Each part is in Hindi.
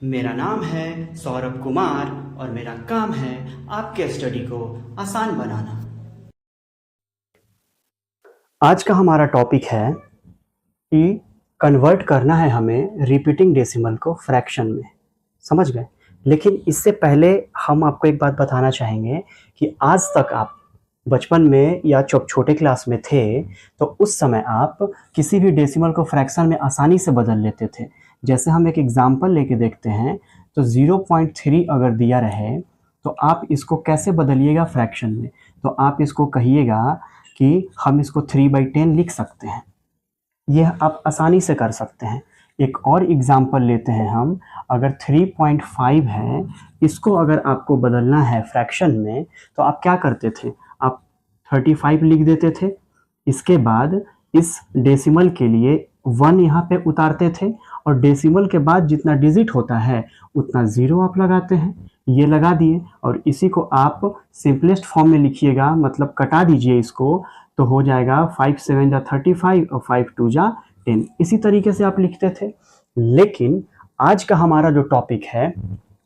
मेरा नाम है सौरभ कुमार और मेरा काम है आपके स्टडी को आसान बनाना। आज का हमारा टॉपिक है कि कन्वर्ट करना है हमें रिपीटिंग डेसिमल को फ्रैक्शन में। समझ गए? लेकिन इससे पहले हम आपको एक बात बताना चाहेंगे कि आज तक आप बचपन में या जब छोटे क्लास में थे तो उस समय आप किसी भी डेसिमल को फ्रैक्शन में आसानी से बदल लेते थे। जैसे हम एक एग्जाम्पल लेके देखते हैं तो 0.3 अगर दिया रहे तो आप इसको कैसे बदलिएगा फ्रैक्शन में। तो आप इसको कहिएगा कि हम इसको 3/10 लिख सकते हैं। यह आप आसानी से कर सकते हैं। एक और एग्जाम्पल लेते हैं हम, अगर 3.5 है, इसको अगर आपको बदलना है फ्रैक्शन में तो आप क्या करते थे, आप 35 लिख देते थे। इसके बाद इस डेसिमल के लिए 1 यहाँ पे उतारते थे और डेसिमल के बाद जितना डिजिट होता है उतना 0 आप लगाते हैं। ये लगा दिए और इसी को आप सिंपलेस्ट फॉर्म में लिखिएगा, मतलब कटा दीजिए इसको, तो हो जाएगा 5 7 जा 35 और 5 2 जा 10। इसी तरीके से आप लिखते थे। लेकिन आज का हमारा जो टॉपिक है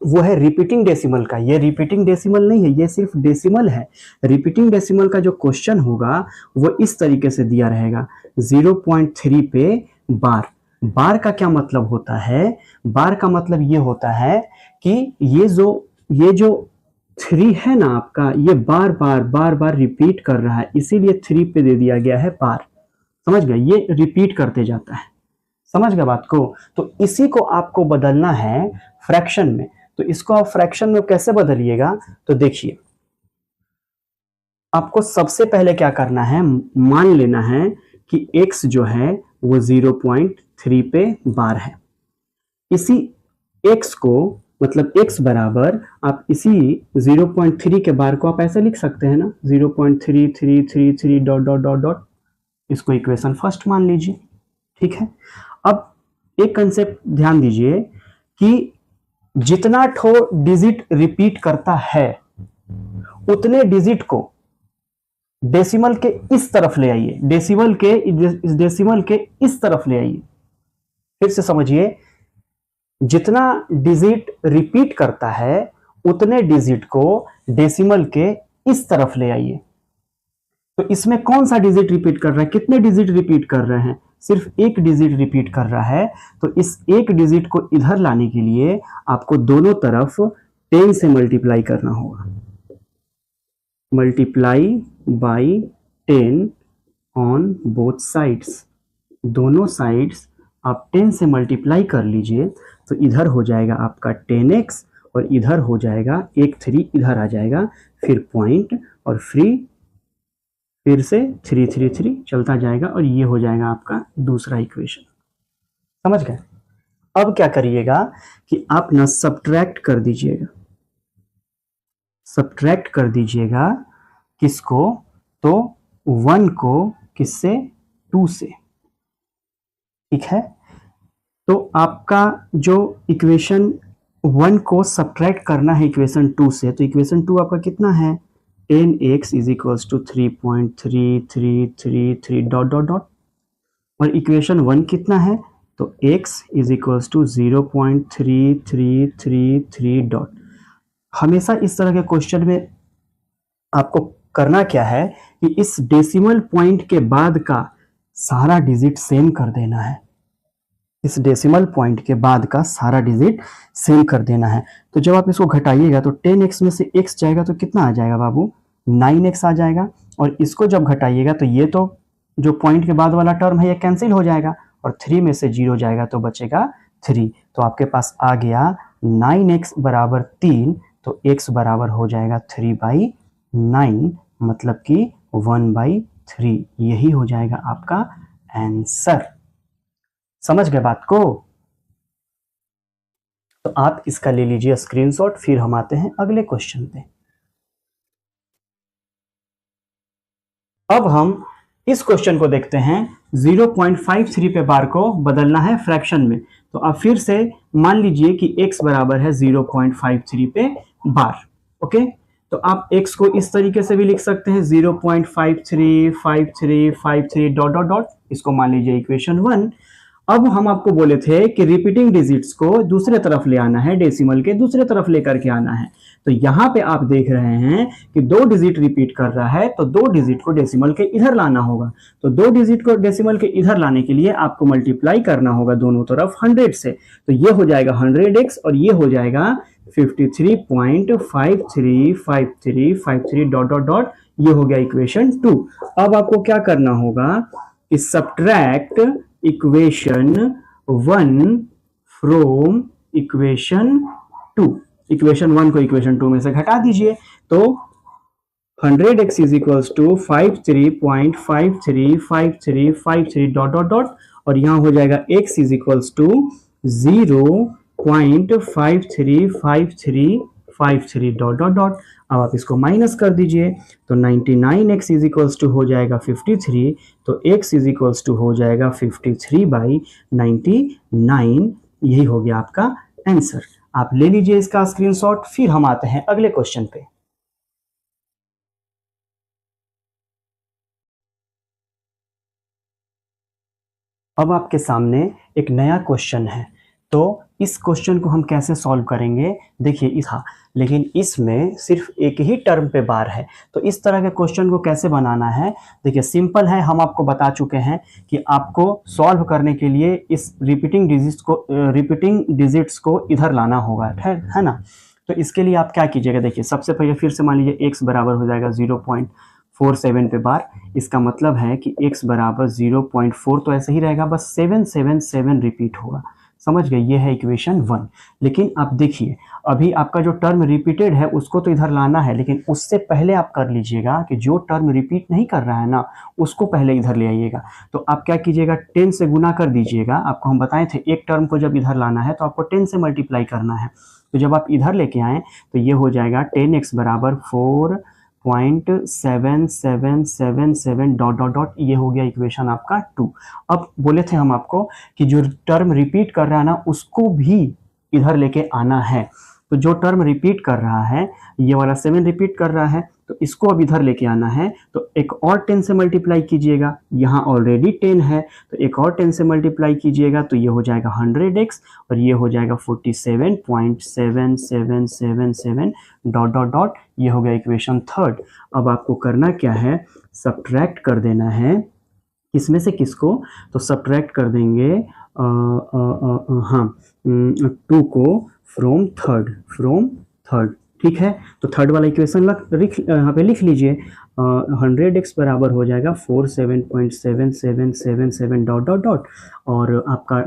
वो है रिपीटिंग डेसिमल का। ये रिपीटिंग डेसिमल नहीं है, ये सिर्फ डेसिमल है। रिपीटिंग डेसिमल का जो क्वेश्चन होगा वो इस तरीके से दिया रहेगा, 0.3 पे बार। बार का क्या मतलब होता है? बार का मतलब ये होता है कि ये जो 3 है ना आपका, ये बार बार रिपीट कर रहा है, इसीलिए 3 पे दे दिया गया है बार। समझ गए? ये रिपीट करते जाता है। समझ गए बात को? तो इसी को आपको बदलना है फ्रैक्शन में। तो इसको आप फ्रैक्शन में कैसे बदलिएगा? तो देखिए, आपको सबसे पहले क्या करना है, मान लेना है कि x जो है वो 0.3 पे बार है। इसी x को, मतलब x बराबर, आप इसी 0.3 के बार को आप ऐसे लिख सकते हैं ना, 0.3333 डॉट डॉट डॉट डॉट। इसको इक्वेशन फर्स्ट मान लीजिए। ठीक है। अब एक कंसेप्ट ध्यान दीजिए कि जितना ठो डिजिट रिपीट करता है उतने डिजिट को डेसिमल के इस तरफ ले आइए, डेसिमल के इस तरफ ले आइए। फिर से समझिए, जितना डिजिट रिपीट करता है उतने डिजिट को डेसिमल के इस तरफ ले आइए। तो इसमें कौन सा डिजिट रिपीट कर रहा है? कितने डिजिट रिपीट कर रहे हैं? सिर्फ एक डिजिट रिपीट कर रहा है। तो इस एक डिजिट को इधर लाने के लिए आपको दोनों तरफ 10 से मल्टीप्लाई करना होगा। Multiply by 10 on both sides. दोनों साइड्स आप 10 से मल्टीप्लाई कर लीजिए तो इधर हो जाएगा आपका 10x और इधर हो जाएगा एक 3 इधर आ जाएगा, फिर पॉइंट और फिर से 3 3 3 चलता जाएगा और ये हो जाएगा आपका दूसरा इक्वेशन। समझ गए? अब क्या करिएगा कि आप ना सब्ट्रैक्ट कर दीजिएगा। सब्ट्रैक्ट कर दीजिएगा किसको? तो 1 को किससे? 2 से। ठीक है। तो आपका जो इक्वेशन 1 को सब्ट्रैक्ट करना है इक्वेशन 2 से, तो इक्वेशन 2 आपका कितना है? 10x is equals to 3.3333 dot dot dot. और इक्वेशन 1 कितना है? तो x is equals to 0.3333 dot. हमेशा इस तरह के क्वेश्चन में आपको करना क्या है कि इस डेसिमल पॉइंट के बाद का सारा डिजिट सेम कर देना है। इस डेसिमल पॉइंट के बाद का सारा डिजिट सेम कर देना है। तो जब आप इसको घटाइएगा तो 10x में से x जाएगा तो कितना आ जाएगा बाबू? 9x आ जाएगा। और इसको जब घटाइएगा तो ये तो जो पॉइंट के बाद वाला टर्म है ये कैंसिल हो जाएगा और 3 में से 0 जाएगा तो बचेगा 3। तो आपके पास आ गया 9x बराबर 3, तो x बराबर हो जाएगा 3/9, मतलब कि 1/3। यही हो जाएगा आपका आंसर। समझ गए बात को? तो आप इसका ले लीजिए स्क्रीनशॉट। फिर हम आते हैं अगले क्वेश्चन पे। अब हम इस क्वेश्चन को देखते हैं। 0.53 पे बार को बदलना है फ्रैक्शन में। तो आप फिर से मान लीजिए कि x बराबर है 0.53 पे बार। ओके, तो आप x को इस तरीके से भी लिख सकते हैं, 0.535353 डॉट डॉट डॉट। इसको मान लीजिए इक्वेशन 1। अब हम आपको बोले थे कि रिपीटिंग डिजिट्स को दूसरे तरफ ले आना है, डेसिमल के दूसरे तरफ लेकर के आना है। तो यहाँ पे आप देख रहे हैं कि 2 डिजिट रिपीट कर रहा है, तो 2 डिजिट को डेसिमल के इधर लाना होगा। तो 2 डिजिट को डेसिमल के इधर लाने के लिए आपको मल्टीप्लाई करना होगा दोनों तरफ 100 से। तो ये हो जाएगा 100x और ये हो जाएगा 53.535353 डॉट डॉट डॉट, ये हो गया इक्वेशन 2। अब आपको क्या करना होगा कि subtract equation 1 from equation 2। Equation 1 को इक्वेशन 2 में से घटा दीजिए, तो 100x is equals to 53.535353 dot dot dot, और यहां हो जाएगा x is equals to 0.535353 dot dot dot. अब आप इसको माइनस कर दीजिए, तो 99x इज इक्वल्स टू हो जाएगा 53, तो x इज इक्वल्स टू हो जाएगा 53/99। यही हो गया आपका आंसर। आप ले लीजिए इसका स्क्रीनशॉट। फिर हम आते हैं अगले क्वेश्चन पे। अब आपके सामने एक नया क्वेश्चन है, तो इस क्वेश्चन को हम कैसे सॉल्व करेंगे, देखिए लेकिन इसमें सिर्फ एक ही टर्म पे बार है। तो इस तरह के क्वेश्चन को कैसे बनाना है, देखिए सिंपल है, हम आपको बता चुके हैं कि आपको सॉल्व करने के लिए इस रिपीटिंग डिजिट्स को इधर लाना होगा, है ना। तो इसके लिए आप क्या कीजिएगा, देखिए सबसे पहले फिर से मान लीजिए x बराबर हो जाएगा 0.47 पे बार। इसका मतलब है कि x बराबर 0.4 तो ऐसे ही रहेगा, बस 777 रिपीट होगा। समझ गए, ये है इक्वेशन 1। लेकिन आप देखिए अभी आपका जो टर्म रिपीटेड है उसको तो इधर लाना है, लेकिन उससे पहले आप कर लीजिएगा कि जो टर्म रिपीट नहीं कर रहा है ना उसको पहले इधर ले आइएगा। तो आप क्या कीजिएगा, 10 से गुना कर दीजिएगा। आपको हम बताए थे एक टर्म को जब इधर लाना है तो आपको 10 से मल्टीप्लाई करना है। तो जब आप इधर लेके आए तो ये हो जाएगा 10x बराबर 4.7777 डॉट डॉट डॉट, ये हो गया इक्वेशन आपका 2। अब बोले थे हम आपको कि जो टर्म रिपीट कर रहा है ना उसको भी इधर लेके आना है। तो जो टर्म रिपीट कर रहा है, ये वाला 7 रिपीट कर रहा है, तो इसको अब इधर लेके आना है। तो एक और 10 से मल्टीप्लाई कीजिएगा, यहाँ ऑलरेडी 10 है तो एक और 10 से मल्टीप्लाई कीजिएगा, तो ये हो जाएगा 100x और ये हो जाएगा 47.7777 डॉट डॉट डॉट, ये हो गया इक्वेशन 3। अब आपको करना क्या है, सब्ट्रैक्ट कर देना है किसमें से किसको, तो सब्ट्रैक्ट कर देंगे 2 को फ्रॉम थर्ड, ठीक है। तो थर्ड वाला इक्वेशन यहाँ पे लिख लीजिए। 100x बराबर हो जाएगा 47.7777 डॉट डॉट डॉट, और आपका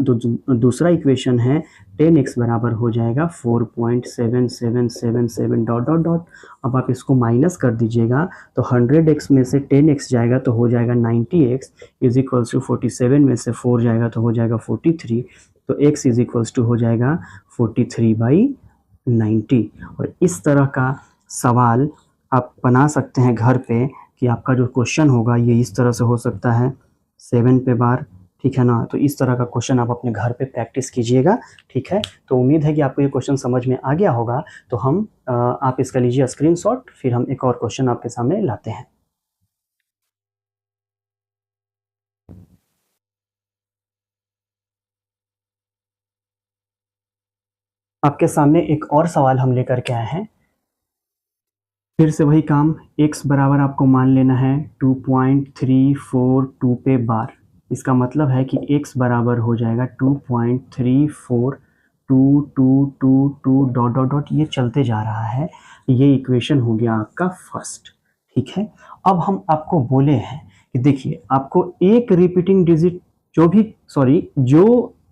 दूसरा इक्वेशन है 10x बराबर हो जाएगा 4.7777 डॉट डॉट डॉट। अब आप इसको माइनस कर दीजिएगा, तो 100x में से 10x जाएगा तो हो जाएगा 90x इज इक्वल्स टू 47 में से 4 जाएगा तो हो जाएगा 43, तो x इज इक्वल्स टू हो जाएगा 43/90। और इस तरह का सवाल आप बना सकते हैं घर पे कि आपका जो क्वेश्चन होगा ये इस तरह से हो सकता है 7 पे बार, ठीक है ना। तो इस तरह का क्वेश्चन आप अपने घर पे प्रैक्टिस कीजिएगा, ठीक है। तो उम्मीद है कि आपको ये क्वेश्चन समझ में आ गया होगा। तो हम आप इसका लीजिए स्क्रीनशॉट, फिर हम एक और क्वेश्चन आपके सामने लाते हैं। आपके सामने एक और सवाल हम लेकर के आए हैं। फिर से वही काम, x बराबर आपको मान लेना है 2.342 पे बार। इसका मतलब है कि x बराबर हो जाएगा 2.342222 डॉट डॉट डॉट, ये चलते जा रहा है। ये इक्वेशन हो गया आपका फर्स्ट, ठीक है। अब हम आपको बोले हैं कि देखिए आपको एक रिपीटिंग डिजिट जो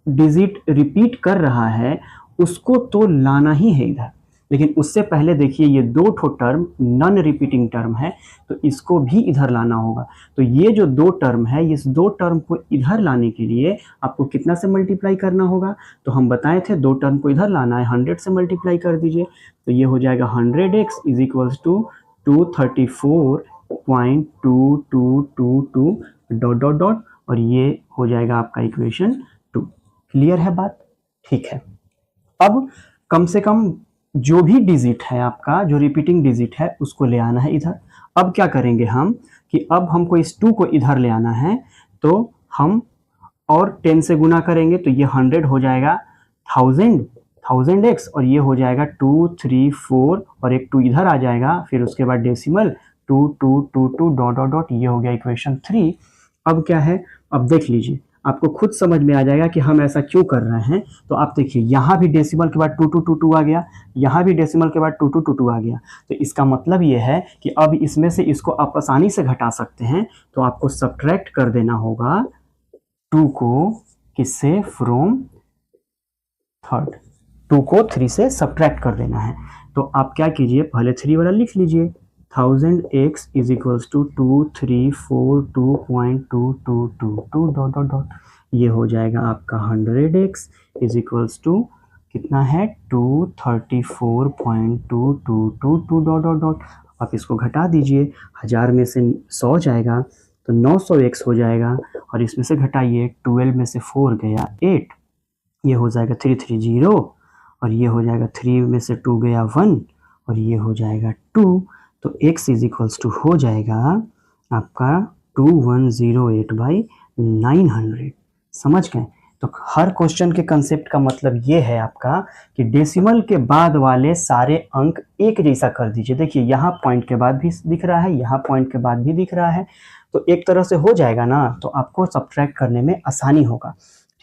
डिजिट रिपीट कर रहा है उसको तो लाना ही है इधर, लेकिन उससे पहले देखिए ये 2 ठो टर्म नॉन रिपीटिंग टर्म है तो इसको भी इधर लाना होगा। तो ये जो 2 टर्म है, इस 2 टर्म को इधर लाने के लिए आपको कितना से मल्टीप्लाई करना होगा, तो हम बताए थे 2 टर्म को इधर लाना है, 100 से मल्टीप्लाई कर दीजिए। तो ये हो जाएगा 100x is equals to 234.2222 dot dot dot, और ये हो जाएगा आपका इक्वेशन 2। क्लियर है बात, ठीक है। अब कम से कम जो भी डिजिट है आपका, जो रिपीटिंग डिजिट है उसको ले आना है इधर। अब क्या करेंगे हम कि अब हमको इस 2 को इधर ले आना है, तो हम और 10 से गुना करेंगे तो ये 100 हो जाएगा 1000x, और ये हो जाएगा 2 3 4 और एक 2 इधर आ जाएगा, फिर उसके बाद डेसिमल 2 2 2 2 डॉट डॉट डॉट, ये हो गया इक्वेशन 3। अब क्या है, अब देख लीजिए, आपको खुद समझ में आ जाएगा कि हम ऐसा क्यों कर रहे हैं। तो आप देखिए, यहाँ भी डेसिमल के बाद 2 2 2 2 आ गया, यहाँ भी डेसिमल के बाद 2 2 2 2 आ गया। तो इसका मतलब ये है कि अब इसमें से इसको आप आसानी से घटा सकते हैं। तो आपको सब्ट्रैक्ट कर देना होगा 2 को किससे, फ्रॉम थर्ड, 2 को 3 से सब्ट्रैक्ट कर देना है। तो आप क्या कीजिए, पहले 3 वाला लिख लीजिए, 1000x is equals to 2342.2222 dot dot dot, ये हो जाएगा आपका 100x इज इक्वल्स टू कितना है 234.2222 डॉट डॉट डॉट। आप इसको घटा दीजिए, 1000 में से 100 जाएगा तो 900x हो जाएगा, और इसमें से घटाइए, 12 में से 4 गया 8, ये हो जाएगा 330, और ये हो जाएगा 3 में से 2 गया 1, और ये हो जाएगा 2। तो x इज इक्वल्स टू हो जाएगा आपका 2108/900। समझ गए। तो हर क्वेश्चन के कंसेप्ट का मतलब ये है आपका कि डेसिमल के बाद वाले सारे अंक एक जैसा कर दीजिए। देखिए, यहाँ पॉइंट के बाद भी दिख रहा है, यहाँ पॉइंट के बाद भी दिख रहा है, तो एक तरह से हो जाएगा ना, तो आपको सब्ट्रैक्ट करने में आसानी होगा।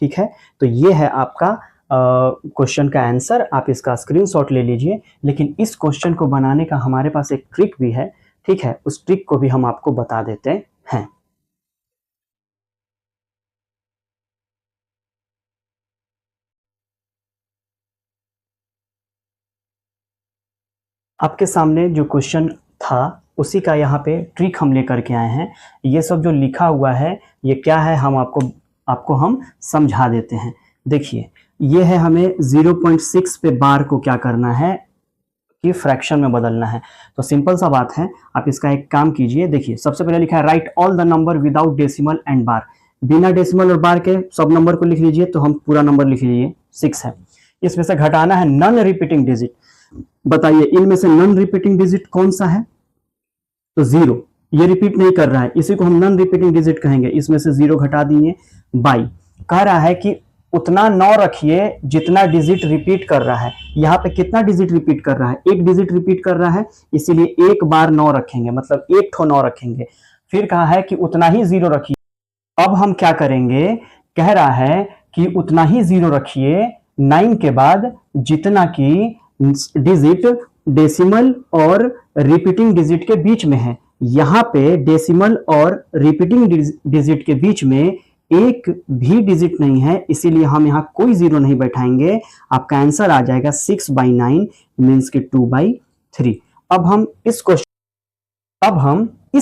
ठीक है, तो ये है आपका क्वेश्चन का आंसर। आप इसका स्क्रीनशॉट ले लीजिए। लेकिन इस क्वेश्चन को बनाने का हमारे पास एक ट्रिक भी है, ठीक है, उस ट्रिक को भी हम आपको बता देते हैं। आपके सामने जो क्वेश्चन था उसी का यहाँ पे ट्रिक हम लेकर के आए हैं। ये सब जो लिखा हुआ है ये क्या है, हम आपको हम समझा देते हैं। देखिए, ये है, हमें 0.6 पे बार को क्या करना है कि फ्रैक्शन में बदलना है। तो सिंपल सा बात है, आप इसका एक काम कीजिए। देखिए, सबसे पहले लिखा है write all the number without decimal and bar. बिना डेसिमल और बार के सब नंबर को लिख लीजिए। तो हम पूरा नंबर लिख लीजिए, 6 है। इसमें से घटाना है नॉन रिपीटिंग डिजिट। बताइए, इनमें से नॉन रिपीटिंग डिजिट कौन सा है? तो 0, ये रिपीट नहीं कर रहा है, इसी को हम नॉन रिपीटिंग डिजिट कहेंगे। इसमें से 0 घटा दिए। बाई कह रहा है कि उतना 9 रखिए जितना डिजिट रिपीट कर रहा है। यहाँ पे कितना डिजिट रिपीट कर रहा है? एक डिजिट रिपीट कर रहा है, इसीलिए एक बार 9 रखेंगे, मतलब एक ठो 9 रखेंगे। फिर कहा है कि उतना ही 0 रखिए। अब हम क्या करेंगे, कह रहा है कि उतना ही 0 रखिए 9 के बाद जितना की डिजिट डेसिमल और रिपीटिंग डिजिट के बीच में है। यहाँ पे डेसिमल और रिपीटिंग डिजिट के बीच में एक भी डिजिट नहीं है, इसीलिए हम यहाँ कोई 0 नहीं बैठाएंगे। आपका आंसर आ जाएगा 6/9 मीन्स की 2/3। अब हम इस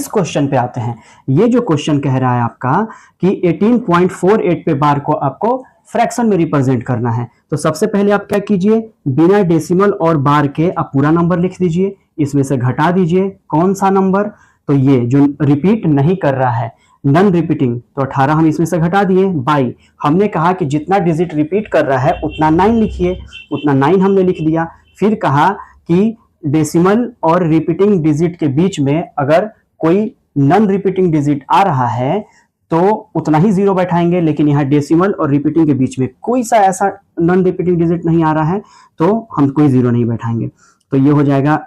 क्वेश्चन पे आते हैं। ये जो क्वेश्चन कह रहा है आपका कि 18.48 पे बार को आपको फ्रैक्शन में रिप्रेजेंट करना है। तो सबसे पहले आप क्या कीजिए, बिना डेसिमल और बार के आप पूरा नंबर लिख दीजिए। इसमें से घटा दीजिए कौन सा नंबर, तो ये जो रिपीट नहीं कर रहा है, नॉन रिपीटिंग, तो 18 हम इसमें से घटा दिए। बाई हमने कहा कि जितना डिजिट रिपीट कर रहा है उतना 9 लिखिए, उतना 9 हमने लिख दिया। फिर कहा कि डेसिमल और रिपीटिंग डिजिट के बीच में अगर कोई नॉन रिपीटिंग डिजिट आ रहा है तो उतना ही 0 बैठाएंगे। लेकिन यहाँ डेसिमल और रिपीटिंग के बीच में कोई सा ऐसा नॉन रिपीटिंग डिजिट नहीं आ रहा है, तो हम कोई 0 नहीं बैठाएंगे। तो ये हो जाएगा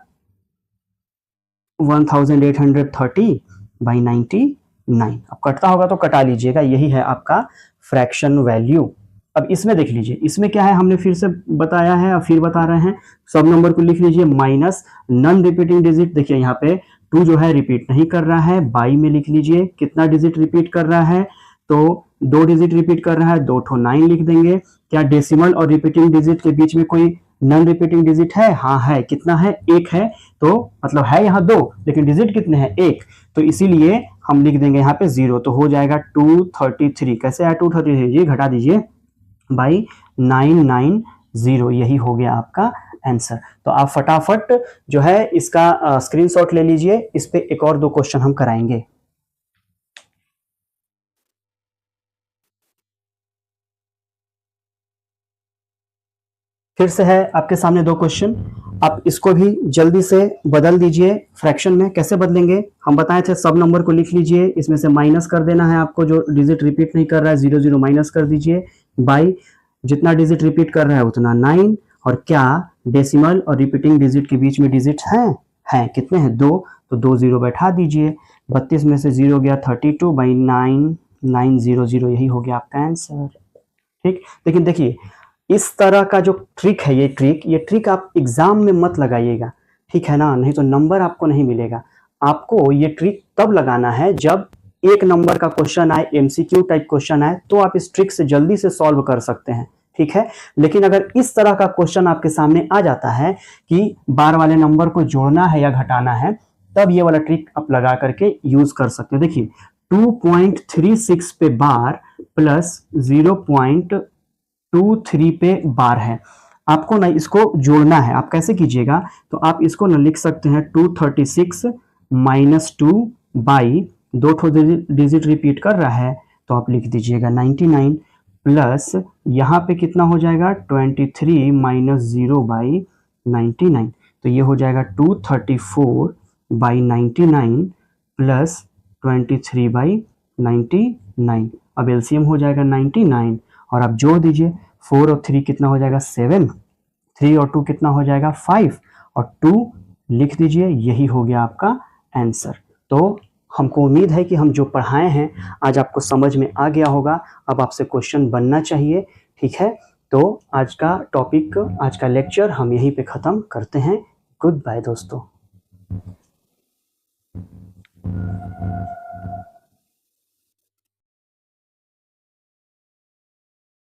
1830/99। अब कटता होगा तो कटा लीजिएगा, यही है आपका फ्रैक्शन वैल्यू। अब इसमें देख लीजिए, इसमें क्या है, हमने फिर से बताया है और फिर बता रहे हैं। सब नंबर को लिख लीजिए माइनस नॉन रिपीटिंग डिजिट। देखिए यहाँ पे 2 जो है रिपीट नहीं कर रहा है, बाई में लिख लीजिए कितना डिजिट रिपीट कर रहा है, तो 2 डिजिट रिपीट कर रहा है, 2 ठो 9 लिख देंगे। क्या डेसिमल और रिपीटिंग डिजिट के बीच में कोई नॉन रिपीटिंग डिजिट है? हाँ है। कितना है? 1 है। तो मतलब है यहाँ 2, लेकिन डिजिट कितने हैं? 1। तो इसीलिए हम लिख देंगे यहाँ पे 0। तो हो जाएगा 233। कैसे है 233? ये घटा दीजिए बाई 990, यही हो गया आपका आंसर। तो आप फटाफट जो है इसका स्क्रीनशॉट ले लीजिए। इस पे एक और 2 क्वेश्चन हम कराएंगे। फिर से है आपके सामने 2 क्वेश्चन। आप इसको भी जल्दी से बदल दीजिए फ्रैक्शन में। कैसे बदलेंगे, हम बताए थे सब नंबर को लिख लीजिए, इसमें से माइनस कर देना है आपको, जो डिजिट रिपीट नहीं कर रहा है 0 0 माइनस कर दीजिए, बाई जितना डिजिट रिपीट कर रहा है उतना 9। और क्या डेसिमल और रिपीटिंग डिजिट के बीच में डिजिट हैं कितने हैं, 2, तो 2 0 बैठा दीजिए। 32 में से 0 गया 32 बाई 9, 900, यही हो गया आपका आंसर। ठीक, लेकिन देखिए इस तरह का जो ट्रिक है, ये ट्रिक आप एग्जाम में मत लगाइएगा, ठीक है ना, नहीं तो नंबर आपको नहीं मिलेगा। आपको ये ट्रिक तब लगाना है जब एक नंबर का क्वेश्चन आए, एमसीक्यू टाइप क्वेश्चन आए, तो आप इस ट्रिक से जल्दी से सॉल्व कर सकते हैं, ठीक है। लेकिन अगर इस तरह का क्वेश्चन आपके सामने आ जाता है कि बार वाले नंबर को जोड़ना है या घटाना है, तब ये वाला ट्रिक आप लगा करके यूज कर सकते हैं। देखिए 2.36 पे बार प्लस 0.23 पे बार है, आपको ना इसको जोड़ना है। आप कैसे कीजिएगा, तो आप इसको ना लिख सकते हैं 236 माइनस 2 बाई 2 डिजिट रिपीट कर रहा है, तो आप लिख दीजिएगा 99 प्लस यहाँ पे कितना हो जाएगा 23 माइनस 0 बाई 99, तो ये हो जाएगा 234 बाई 99 प्लस 23 बाई 99। अब एलसीएम हो जाएगा 99 और आप जोड़ दीजिए, 4 और 3 कितना हो जाएगा 7, 3 और 2 कितना हो जाएगा 5 और 2 लिख दीजिए, यही हो गया आपका आंसर। तो हमको उम्मीद है कि हम जो पढ़ाए हैं आज आपको समझ में आ गया होगा। अब आपसे क्वेश्चन बनना चाहिए, ठीक है। तो आज का टॉपिक, आज का लेक्चर हम यहीं पे ख़त्म करते हैं। गुड बाय दोस्तों।